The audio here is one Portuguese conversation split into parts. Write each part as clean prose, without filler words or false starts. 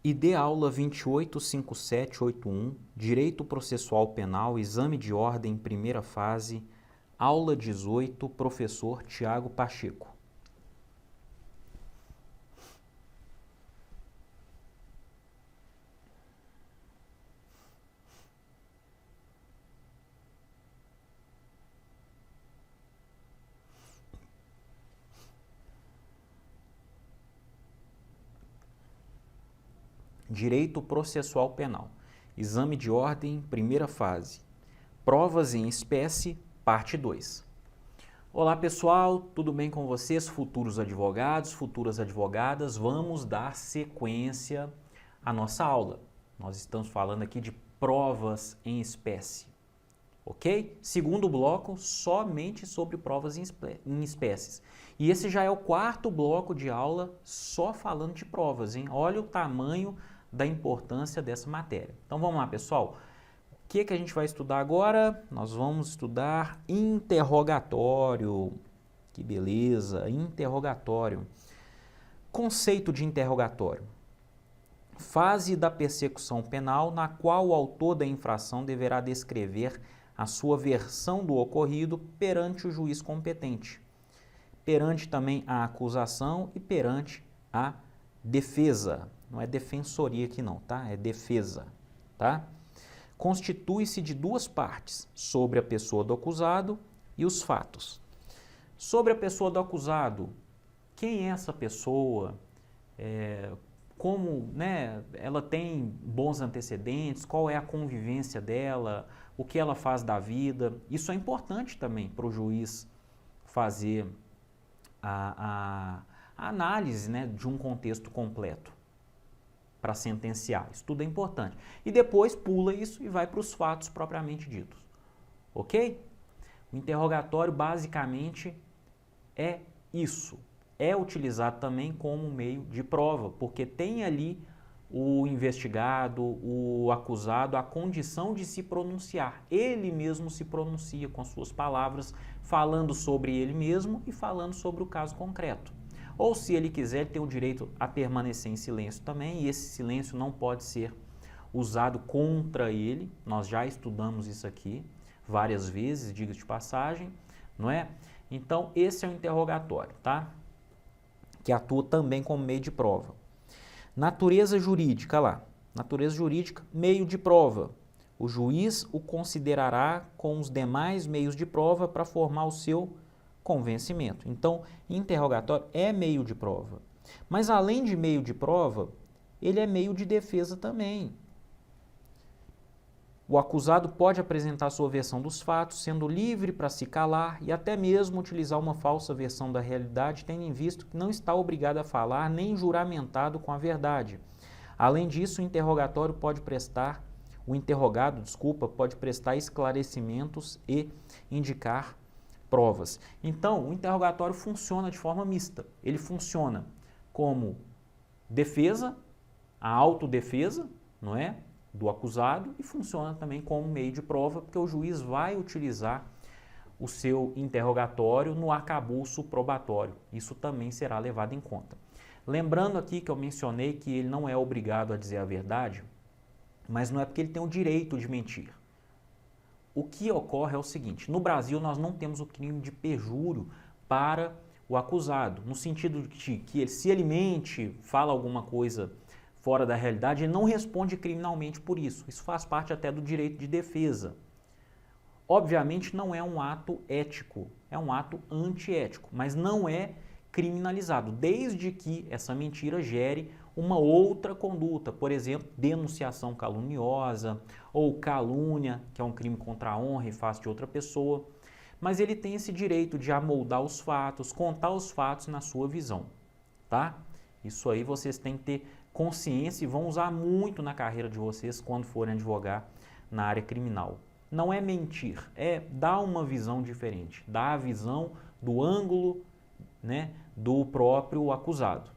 ID aula 285781, Direito Processual Penal, Exame de Ordem, primeira fase, aula 18, professor Tiago Pacheco. Direito Processual Penal, Exame de Ordem, primeira fase, Provas em Espécie, parte 2. Olá pessoal, tudo bem com vocês, futuros advogados, futuras advogadas? Vamos dar sequência à nossa aula. Nós estamos falando aqui de provas em espécie, ok? Segundo bloco, somente sobre provas em espécies. E esse já é o quarto bloco de aula só falando de provas, hein? Olha o tamanho da importância dessa matéria. Então vamos lá, pessoal. O que a gente vai estudar agora? Nós vamos estudar interrogatório. Que beleza, interrogatório. Conceito de interrogatório. Fase da persecução penal na qual o autor da infração deverá descrever a sua versão do ocorrido perante o juiz competente, perante também a acusação e perante a defesa. Não é defensoria aqui não, tá? É defesa, tá? Constitui-se de duas partes, sobre a pessoa do acusado e os fatos. Sobre a pessoa do acusado, quem é essa pessoa? Como, né, ela tem bons antecedentes, qual é a convivência dela, o que ela faz da vida. Isso é importante também para o juiz fazer a análise, né, de um contexto completo para sentenciar. Isso tudo é importante. E depois pula isso e vai para os fatos propriamente ditos. Ok? O interrogatório basicamente é isso. É utilizado também como meio de prova, porque tem ali o investigado, o acusado, a condição de se pronunciar. Ele mesmo se pronuncia com suas palavras, falando sobre ele mesmo e falando sobre o caso concreto. Ou se ele quiser, ele tem o direito a permanecer em silêncio também, e esse silêncio não pode ser usado contra ele. Nós já estudamos isso aqui várias vezes, diga-se de passagem, não é? Então, esse é o interrogatório, tá? Que atua também como meio de prova. Natureza jurídica, lá. Natureza jurídica, meio de prova. O juiz o considerará com os demais meios de prova para formar o seu convencimento. Então, interrogatório é meio de prova. Mas além de meio de prova, ele é meio de defesa também. O acusado pode apresentar sua versão dos fatos, sendo livre para se calar e até mesmo utilizar uma falsa versão da realidade, tendo em vista que não está obrigado a falar nem juramentado com a verdade. Além disso, o interrogado pode prestar esclarecimentos e indicar provas. Então, o interrogatório funciona de forma mista. Ele funciona como defesa, a autodefesa, não é? Do acusado, e funciona também como meio de prova, porque o juiz vai utilizar o seu interrogatório no arcabouço probatório. Isso também será levado em conta. Lembrando aqui que eu mencionei que ele não é obrigado a dizer a verdade, mas não é porque ele tem o direito de mentir. O que ocorre é o seguinte: no Brasil nós não temos o crime de perjúrio para o acusado, no sentido de que se ele mente, fala alguma coisa fora da realidade, ele não responde criminalmente por isso. Isso faz parte até do direito de defesa. Obviamente não é um ato ético, é um ato antiético, mas não é criminalizado, desde que essa mentira gere uma outra conduta, por exemplo, denunciação caluniosa ou calúnia, que é um crime contra a honra e face de outra pessoa. Mas ele tem esse direito de amoldar os fatos, contar os fatos na sua visão, tá? Isso aí vocês têm que ter consciência e vão usar muito na carreira de vocês quando forem advogar na área criminal. Não é mentir, é dar uma visão diferente, dar a visão do ângulo, né, do próprio acusado.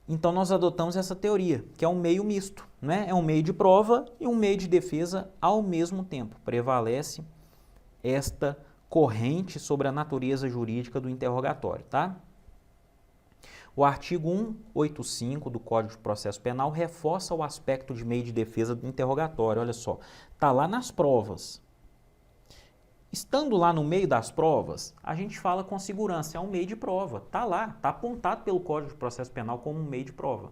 Então nós adotamos essa teoria, que é um meio misto, né? É um meio de prova e um meio de defesa ao mesmo tempo. Prevalece esta corrente sobre a natureza jurídica do interrogatório, tá? O artigo 185 do Código de Processo Penal reforça o aspecto de meio de defesa do interrogatório. Olha só, está lá nas provas. Estando lá no meio das provas, a gente fala com segurança, é um meio de prova. Está lá, está apontado pelo Código de Processo Penal como um meio de prova.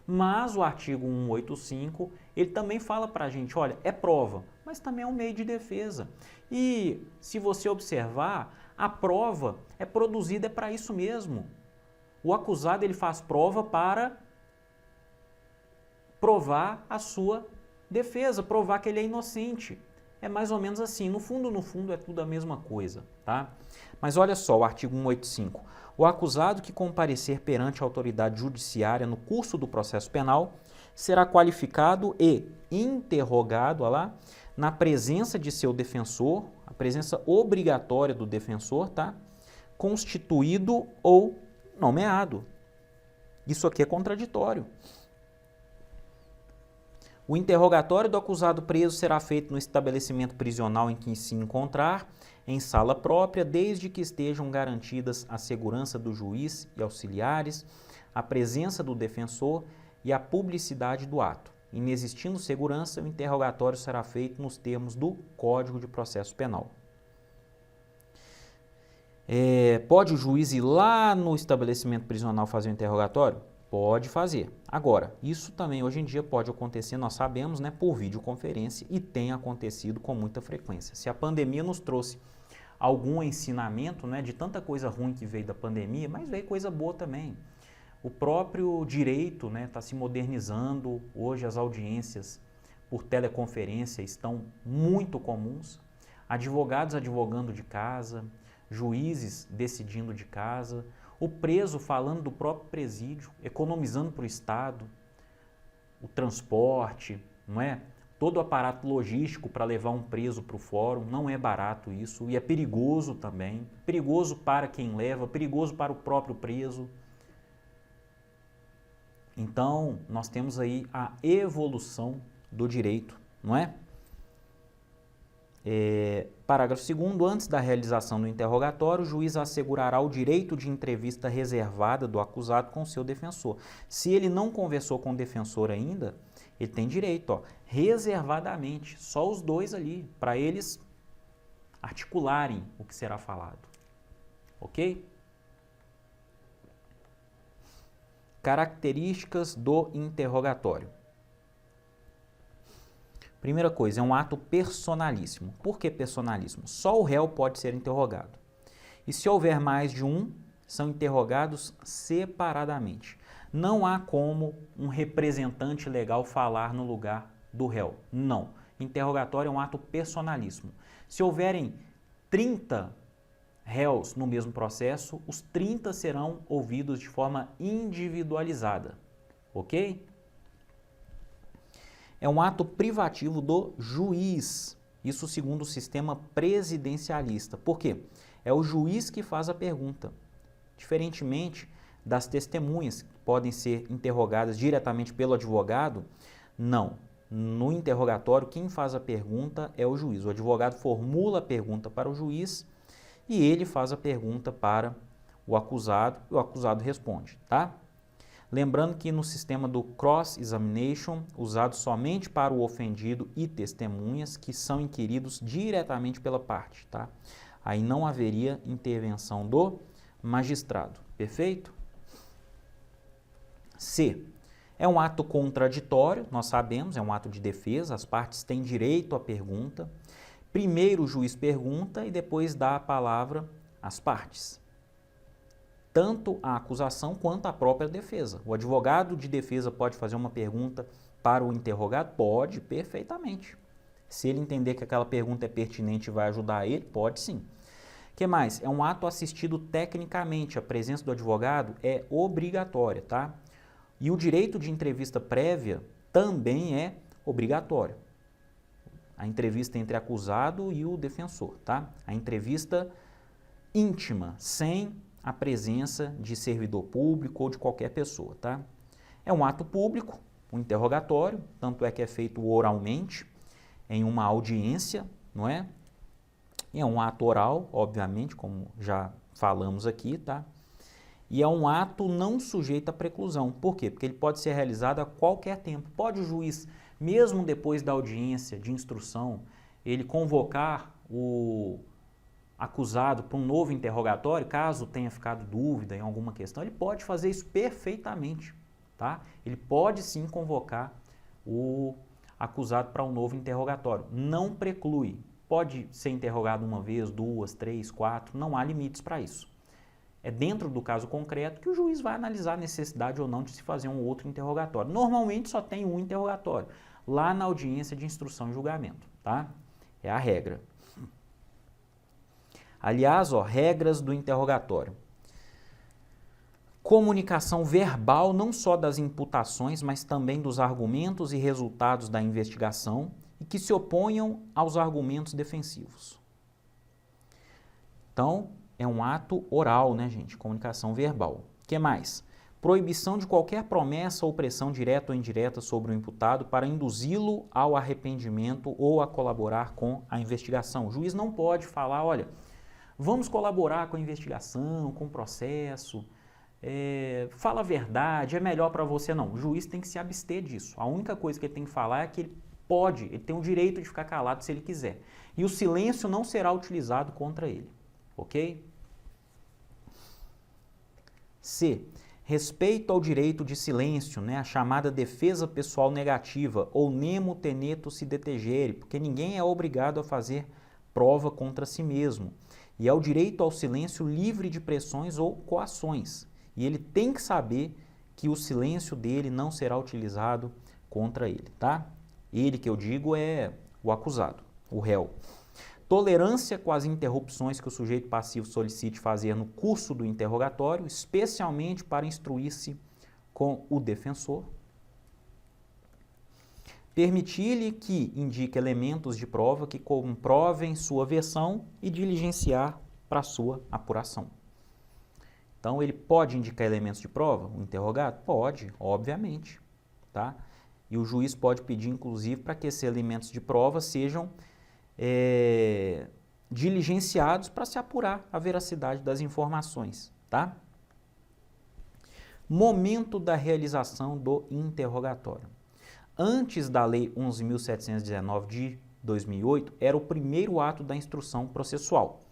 Mas o artigo 185, ele também fala para a gente, olha, é prova, mas também é um meio de defesa. E se você observar, a prova é produzida para isso mesmo. O acusado ele faz prova para provar a sua defesa, provar que ele é inocente. É mais ou menos assim, no fundo é tudo a mesma coisa, tá? Mas olha só o artigo 185. O acusado que comparecer perante a autoridade judiciária no curso do processo penal será qualificado e interrogado, olha lá, na presença de seu defensor, a presença obrigatória do defensor, tá? Constituído ou nomeado. Isso aqui é contraditório. O interrogatório do acusado preso será feito no estabelecimento prisional em que se encontrar, em sala própria, desde que estejam garantidas a segurança do juiz e auxiliares, a presença do defensor e a publicidade do ato. Inexistindo segurança, o interrogatório será feito nos termos do Código de Processo Penal. Pode o juiz ir lá no estabelecimento prisional fazer o interrogatório? Pode fazer. Agora, isso também hoje em dia pode acontecer, nós sabemos, né, por videoconferência e tem acontecido com muita frequência. Se a pandemia nos trouxe algum ensinamento, né, de tanta coisa ruim que veio da pandemia, mas veio coisa boa também. O próprio direito está se modernizando, hoje as audiências por teleconferência estão muito comuns, advogados advogando de casa, juízes decidindo de casa, o preso falando do próprio presídio, economizando para o Estado, o transporte, não é? Todo o aparato logístico para levar um preso para o fórum, não é barato isso e é perigoso também, perigoso para quem leva, perigoso para o próprio preso. Então, nós temos aí a evolução do direito, não é? Parágrafo 2º, antes da realização do interrogatório, o juiz assegurará o direito de entrevista reservada do acusado com seu defensor. Se ele não conversou com o defensor ainda, ele tem direito, reservadamente, só os dois ali, para eles articularem o que será falado. Ok? Características do interrogatório. Primeira coisa, é um ato personalíssimo. Por que personalíssimo? Só o réu pode ser interrogado. E se houver mais de um, são interrogados separadamente. Não há como um representante legal falar no lugar do réu. Não. Interrogatório é um ato personalíssimo. Se houverem 30 réus no mesmo processo, os 30 serão ouvidos de forma individualizada. Ok? É um ato privativo do juiz, isso segundo o sistema presidencialista. Por quê? É o juiz que faz a pergunta, diferentemente das testemunhas, que podem ser interrogadas diretamente pelo advogado. Não, no interrogatório quem faz a pergunta é o juiz. O advogado formula a pergunta para o juiz e ele faz a pergunta para o acusado e o acusado responde, tá? Lembrando que no sistema do cross-examination, usado somente para o ofendido e testemunhas que são inquiridos diretamente pela parte, tá? Aí não haveria intervenção do magistrado, perfeito? C. É um ato contraditório, nós sabemos, é um ato de defesa, as partes têm direito à pergunta. Primeiro o juiz pergunta e depois dá a palavra às partes. Tanto a acusação quanto a própria defesa. O advogado de defesa pode fazer uma pergunta para o interrogado? Pode, perfeitamente. Se ele entender que aquela pergunta é pertinente e vai ajudar ele, pode sim. O que mais? É um ato assistido tecnicamente. A presença do advogado é obrigatória, tá? E o direito de entrevista prévia também é obrigatório. A entrevista entre acusado e o defensor, tá? A entrevista íntima, sem a presença de servidor público ou de qualquer pessoa, tá? É um ato público, um interrogatório, tanto é que é feito oralmente, em uma audiência, não é? E é um ato oral, obviamente, como já falamos aqui, tá? e é um ato não sujeito à preclusão. Por quê? Porque ele pode ser realizado a qualquer tempo. Pode o juiz, mesmo depois da audiência de instrução, ele convocar o acusado para um novo interrogatório, caso tenha ficado dúvida em alguma questão, ele pode fazer isso perfeitamente, tá? Ele pode sim convocar o acusado para um novo interrogatório. Não preclui. Pode ser interrogado uma vez, duas, três, quatro, não há limites para isso. É dentro do caso concreto que o juiz vai analisar a necessidade ou não de se fazer um outro interrogatório. Normalmente só tem um interrogatório, lá na audiência de instrução e julgamento, tá? É a regra. Aliás, ó, regras do interrogatório. Comunicação verbal não só das imputações, mas também dos argumentos e resultados da investigação e que se oponham aos argumentos defensivos. Então, é um ato oral, né, gente? Comunicação verbal. O que mais? Proibição de qualquer promessa ou pressão direta ou indireta sobre o imputado para induzi-lo ao arrependimento ou a colaborar com a investigação. O juiz não pode falar, olha, vamos colaborar com a investigação, com o processo, fala a verdade, é melhor para você. Não, o juiz tem que se abster disso. A única coisa que ele tem que falar é que ele tem o direito de ficar calado se ele quiser. E o silêncio não será utilizado contra ele, ok? C. Respeito ao direito de silêncio, né, a chamada defesa pessoal negativa, ou nemo teneto si detegere, porque ninguém é obrigado a fazer prova contra si mesmo. E é o direito ao silêncio livre de pressões ou coações. E ele tem que saber que o silêncio dele não será utilizado contra ele, tá? Ele que eu digo é o acusado, o réu. Tolerância com as interrupções que o sujeito passivo solicite fazer no curso do interrogatório, especialmente para instruir-se com o defensor. Permitir-lhe que indique elementos de prova que comprovem sua versão e diligenciar para sua apuração. Então, ele pode indicar elementos de prova, o interrogado? Pode, obviamente, tá? E o juiz pode pedir, inclusive, para que esses elementos de prova sejam diligenciados para se apurar a veracidade das informações, tá? Momento da realização do interrogatório. Antes da Lei 11.719 de 2008, era o primeiro ato da instrução processual.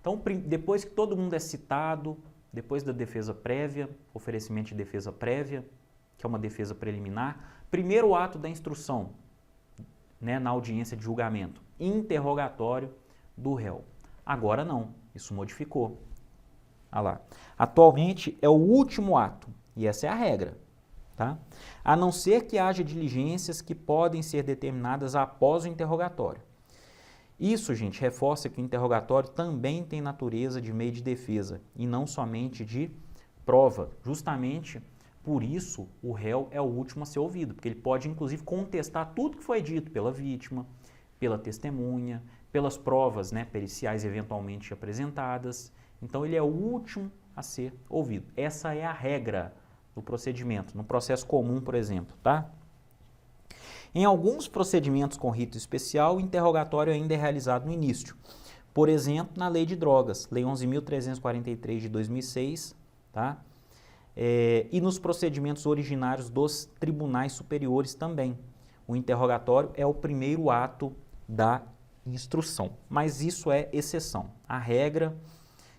Então, depois que todo mundo é citado, depois da defesa prévia, oferecimento de defesa prévia, que é uma defesa preliminar, primeiro ato da instrução, né, na audiência de julgamento, interrogatório do réu. Agora não, isso modificou. Olha lá. Atualmente é o último ato, e essa é a regra. Tá? A não ser que haja diligências que podem ser determinadas após o interrogatório. Isso, gente, reforça que o interrogatório também tem natureza de meio de defesa e não somente de prova. Justamente por isso o réu é o último a ser ouvido, porque ele pode inclusive contestar tudo que foi dito pela vítima, pela testemunha, pelas provas, né, periciais eventualmente apresentadas. Então ele é o último a ser ouvido. Essa é a regra do procedimento, no processo comum, por exemplo, tá? Em alguns procedimentos com rito especial, o interrogatório ainda é realizado no início. Por exemplo, na Lei de Drogas, Lei 11.343 de 2006, tá? E nos procedimentos originários dos tribunais superiores também. O interrogatório é o primeiro ato da instrução, mas isso é exceção. A regra,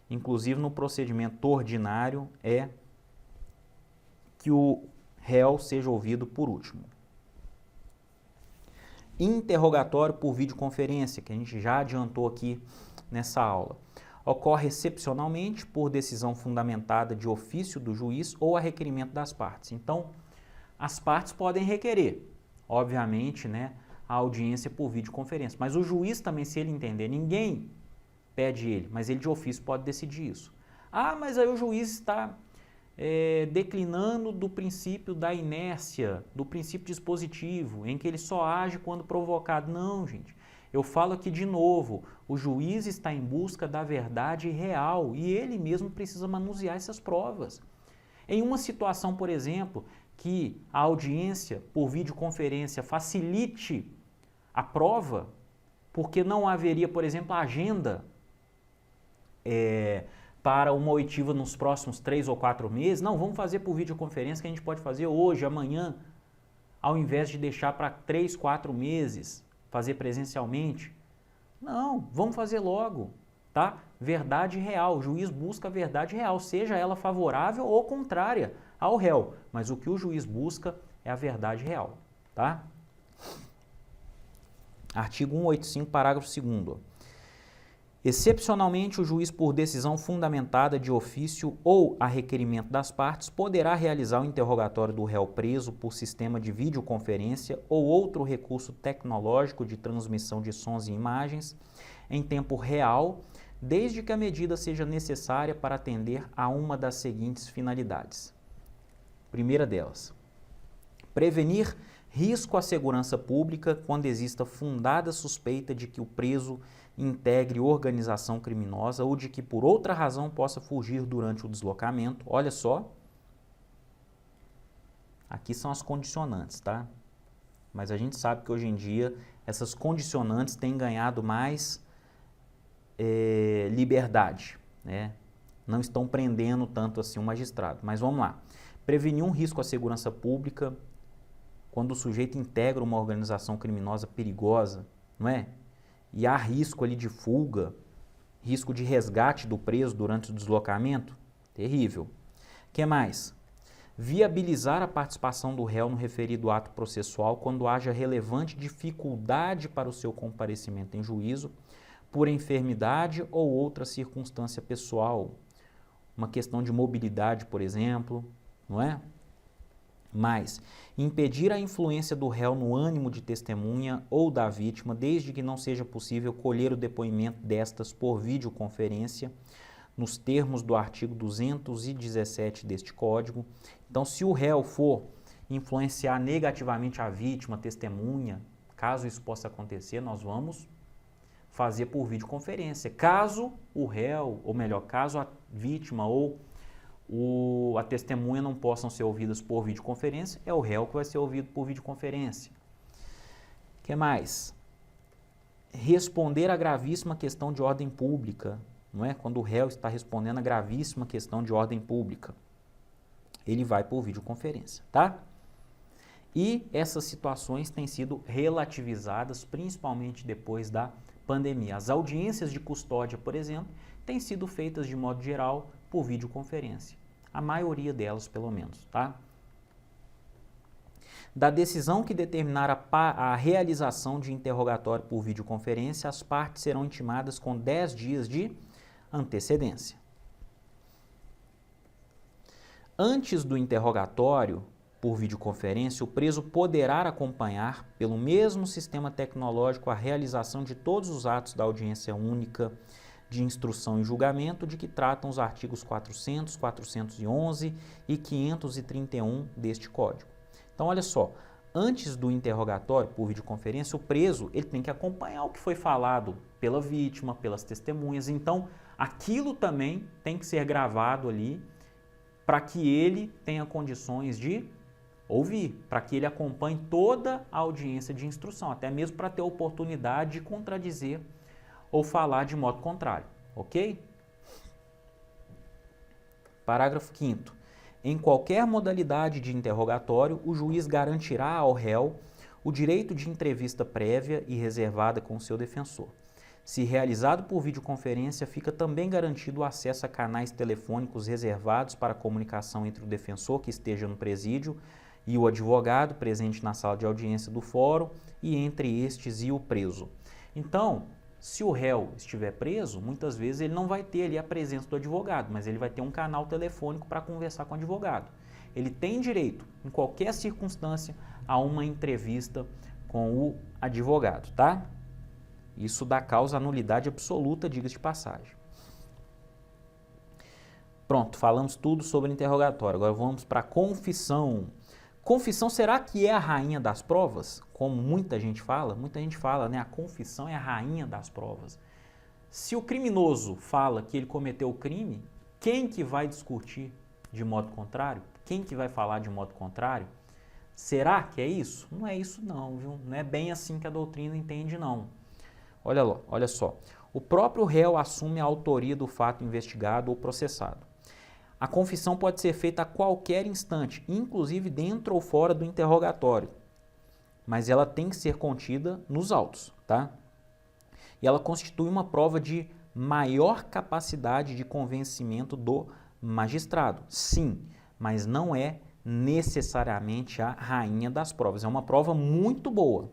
inclusive no procedimento ordinário, é que o réu seja ouvido por último. Interrogatório por videoconferência, que a gente já adiantou aqui nessa aula. Ocorre excepcionalmente por decisão fundamentada de ofício do juiz ou a requerimento das partes. Então, as partes podem requerer, obviamente, né, a audiência por videoconferência. Mas o juiz também, se ele entender, ninguém pede ele, mas ele de ofício pode decidir isso. Ah, mas aí o juiz está declinando do princípio da inércia, do princípio dispositivo, em que ele só age quando provocado. Não, gente. Eu falo aqui de novo, o juiz está em busca da verdade real e ele mesmo precisa manusear essas provas. Em uma situação, por exemplo, que a audiência por videoconferência facilite a prova, porque não haveria, por exemplo, a agenda para uma oitiva nos próximos 3 ou 4 meses. Não, vamos fazer por videoconferência que a gente pode fazer hoje, amanhã, ao invés de deixar para 3, 4 meses, fazer presencialmente. Não, vamos fazer logo, tá? Verdade real, o juiz busca a verdade real, seja ela favorável ou contrária ao réu, mas o que o juiz busca é a verdade real, tá? Artigo 185, parágrafo 2º. Excepcionalmente, o juiz, por decisão fundamentada de ofício ou a requerimento das partes, poderá realizar o interrogatório do réu preso por sistema de videoconferência ou outro recurso tecnológico de transmissão de sons e imagens em tempo real, desde que a medida seja necessária para atender a uma das seguintes finalidades. Primeira delas, prevenir risco à segurança pública quando exista fundada suspeita de que o preso integre organização criminosa ou de que por outra razão possa fugir durante o deslocamento. Olha só, aqui são as condicionantes, tá? Mas a gente sabe que hoje em dia essas condicionantes têm ganhado mais liberdade, né? Não estão prendendo tanto assim o magistrado. Mas vamos lá. Prevenir um risco à segurança pública quando o sujeito integra uma organização criminosa perigosa, não é? E há risco ali de fuga, risco de resgate do preso durante o deslocamento, terrível. O que mais? Viabilizar a participação do réu no referido ato processual quando haja relevante dificuldade para o seu comparecimento em juízo, por enfermidade ou outra circunstância pessoal, uma questão de mobilidade, por exemplo, não é? Mais, impedir a influência do réu no ânimo de testemunha ou da vítima, desde que não seja possível colher o depoimento destas por videoconferência, nos termos do artigo 217 deste Código. Então, se o réu for influenciar negativamente a vítima, a testemunha, caso isso possa acontecer, nós vamos fazer por videoconferência. Caso o réu, ou melhor, caso a vítima ou a testemunha não possam ser ouvidas por videoconferência, é o réu que vai ser ouvido por videoconferência. O que mais? Responder a gravíssima questão de ordem pública, não é? Quando o réu está respondendo a gravíssima questão de ordem pública, ele vai por videoconferência, tá? E essas situações têm sido relativizadas, principalmente depois da pandemia. As audiências de custódia, por exemplo, têm sido feitas de modo geral por videoconferência. A maioria delas, pelo menos, tá? Da decisão que determinar a realização de interrogatório por videoconferência, as partes serão intimadas com 10 dias de antecedência. Antes do interrogatório por videoconferência, o preso poderá acompanhar, pelo mesmo sistema tecnológico, a realização de todos os atos da audiência única de instrução e julgamento de que tratam os artigos 400, 411 e 531 deste Código. Então, olha só, antes do interrogatório por videoconferência, o preso ele tem que acompanhar o que foi falado pela vítima, pelas testemunhas. Então, aquilo também tem que ser gravado ali para que ele tenha condições de ouvir, para que ele acompanhe toda a audiência de instrução, até mesmo para ter a oportunidade de contradizer ou falar de modo contrário, ok? Parágrafo 5º. Em qualquer modalidade de interrogatório, o juiz garantirá ao réu o direito de entrevista prévia e reservada com seu defensor. Se realizado por videoconferência, fica também garantido o acesso a canais telefônicos reservados para comunicação entre o defensor que esteja no presídio e o advogado presente na sala de audiência do fórum e entre estes e o preso. Então, se o réu estiver preso, muitas vezes ele não vai ter ali a presença do advogado, mas ele vai ter um canal telefônico para conversar com o advogado. Ele tem direito, em qualquer circunstância, a uma entrevista com o advogado, tá? Isso dá causa à nulidade absoluta, diga-se de passagem. Pronto, falamos tudo sobre interrogatório. Agora vamos para a confissão. Confissão, será que é a rainha das provas? Como muita gente fala, né? A confissão é a rainha das provas. Se o criminoso fala que ele cometeu o crime, quem que vai discutir de modo contrário? Quem que vai falar de modo contrário? Será que é isso? Não é isso não, viu? Não é bem assim que a doutrina entende não. Olha só, O próprio réu assume a autoria do fato investigado ou processado. A confissão pode ser feita a qualquer instante, inclusive dentro ou fora do interrogatório, mas ela tem que ser contida nos autos, tá? E ela constitui uma prova de maior capacidade de convencimento do magistrado. Sim, mas não é necessariamente a rainha das provas. É uma prova muito boa,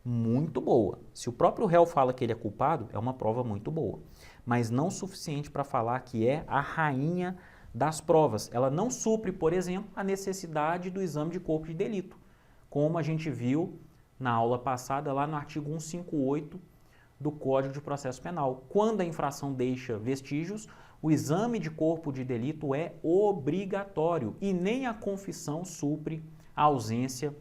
muito boa. Se o próprio réu fala que ele é culpado, é uma prova muito boa, mas não suficiente para falar que é a rainha das provas. Ela não supre, por exemplo, a necessidade do exame de corpo de delito, como a gente viu na aula passada lá no artigo 158 do Código de Processo Penal. Quando a infração deixa vestígios, o exame de corpo de delito é obrigatório e nem a confissão supre a ausência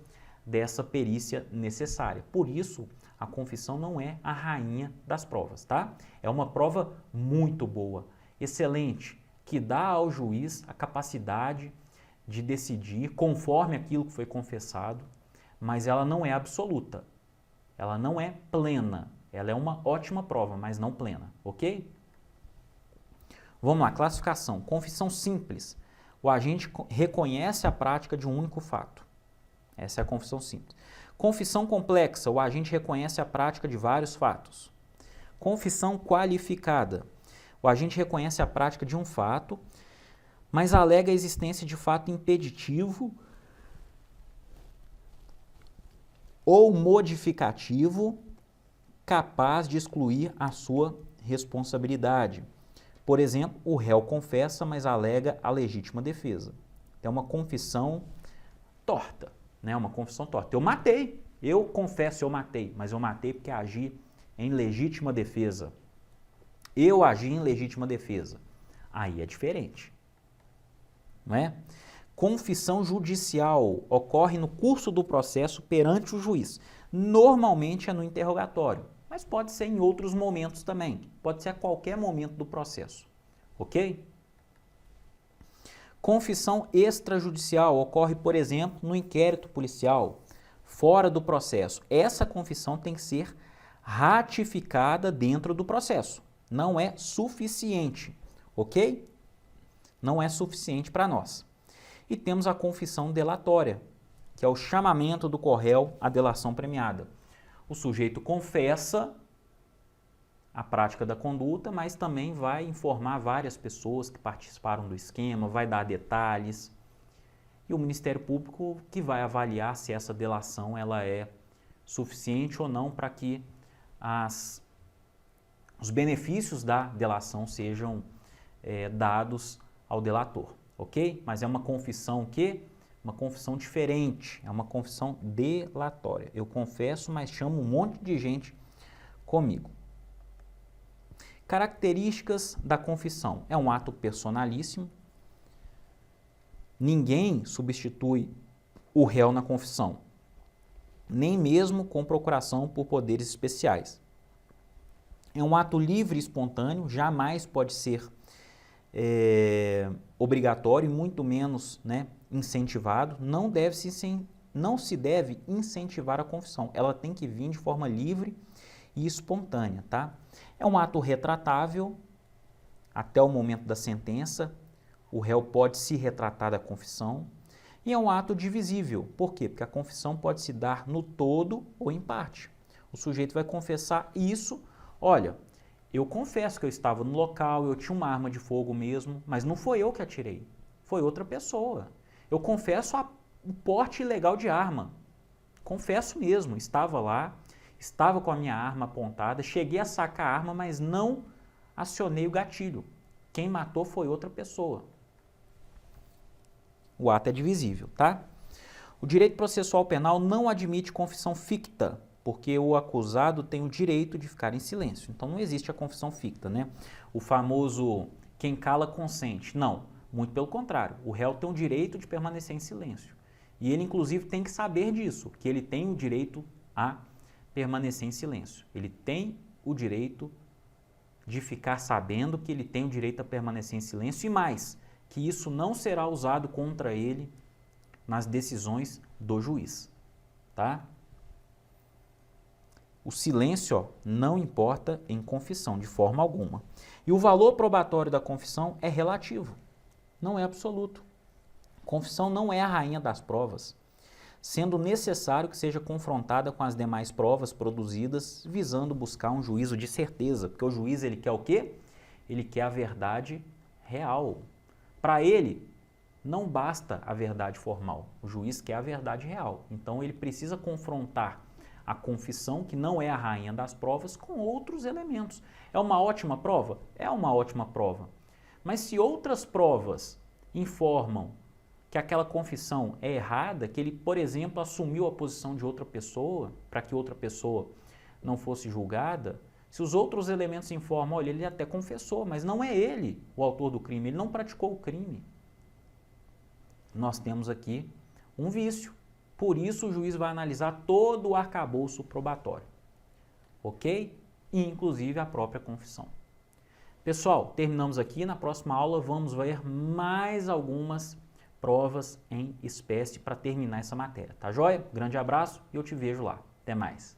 dessa perícia necessária. Por isso, a confissão não é a rainha das provas, tá? É uma prova muito boa, excelente, que dá ao juiz a capacidade de decidir conforme aquilo que foi confessado, mas ela não é absoluta, ela não é plena. Ela é uma ótima prova, mas não plena, ok? Vamos lá, classificação. Confissão simples. O agente reconhece a prática de um único fato. Essa é a confissão simples. Confissão complexa. O agente reconhece a prática de vários fatos. Confissão qualificada. O agente reconhece a prática de um fato, mas alega a existência de fato impeditivo ou modificativo capaz de excluir a sua responsabilidade. Por exemplo, o réu confessa, mas alega a legítima defesa. É uma confissão torta, né? Uma confissão torta. Eu matei, eu confesso, eu matei, mas eu matei porque agi em legítima defesa. Eu agi em legítima defesa. Aí é diferente, não é? Confissão judicial ocorre no curso do processo perante o juiz. Normalmente é no interrogatório, mas pode ser em outros momentos também. Pode ser a qualquer momento do processo, ok? Confissão extrajudicial ocorre, por exemplo, no inquérito policial, fora do processo. Essa confissão tem que ser ratificada dentro do processo. Não é suficiente, ok? Não é suficiente para nós. E temos a confissão delatória, que é o chamamento do corréu à delação premiada. O sujeito confessa a prática da conduta, mas também vai informar várias pessoas que participaram do esquema, vai dar detalhes. E o Ministério Público que vai avaliar se essa delação ela é suficiente ou não para que os benefícios da delação sejam dados ao delator, ok? Mas é uma confissão que uma confissão diferente, é uma confissão delatória. Eu confesso, mas chamo um monte de gente comigo. Características da confissão. É um ato personalíssimo. Ninguém substitui o réu na confissão, nem mesmo com procuração por poderes especiais. É um ato livre e espontâneo, jamais pode ser obrigatório, muito menos, né, incentivado. Não se deve incentivar a confissão, ela tem que vir de forma livre e espontânea, tá? É um ato retratável até o momento da sentença, o réu pode se retratar da confissão, e é um ato divisível. Por quê? Porque a confissão pode se dar no todo ou em parte. O sujeito vai confessar isso, olha, eu confesso que eu estava no local, eu tinha uma arma de fogo mesmo, mas não foi eu que atirei, foi outra pessoa. Eu confesso o porte ilegal de arma, confesso mesmo, estava lá, estava com a minha arma apontada, cheguei a sacar a arma, mas não acionei o gatilho. Quem matou foi outra pessoa. O ato é divisível, tá? O direito processual penal não admite confissão ficta, porque o acusado tem o direito de ficar em silêncio. Então não existe a confissão ficta, né? O famoso quem cala consente. Não, muito pelo contrário. O réu tem o direito de permanecer em silêncio. E ele, inclusive, tem que saber disso, que ele tem o direito a permanecer em silêncio. Ele tem o direito de ficar sabendo que ele tem o direito a permanecer em silêncio e mais, que isso não será usado contra ele nas decisões do juiz, tá? o silêncio, ó, não importa em confissão, de forma alguma. E o valor probatório da confissão é relativo, não é absoluto. Confissão não é a rainha das provas, sendo necessário que seja confrontada com as demais provas produzidas, visando buscar um juízo de certeza, porque o juiz ele quer o quê? Ele quer a verdade real. Para ele, não basta a verdade formal, o juiz quer a verdade real. Então ele precisa confrontar a confissão, que não é a rainha das provas, com outros elementos. É uma ótima prova? É uma ótima prova. Mas se outras provas informam que aquela confissão é errada, que ele, por exemplo, assumiu a posição de outra pessoa, para que outra pessoa não fosse julgada, se os outros elementos informam, olha, ele até confessou, mas não é ele o autor do crime, ele não praticou o crime. Nós temos aqui um vício. Por isso o juiz vai analisar todo o arcabouço probatório, ok? E inclusive a própria confissão. Pessoal, terminamos aqui. Na próxima aula vamos ver mais algumas provas em espécie para terminar essa matéria. Tá joia? Grande abraço e eu te vejo lá. Até mais.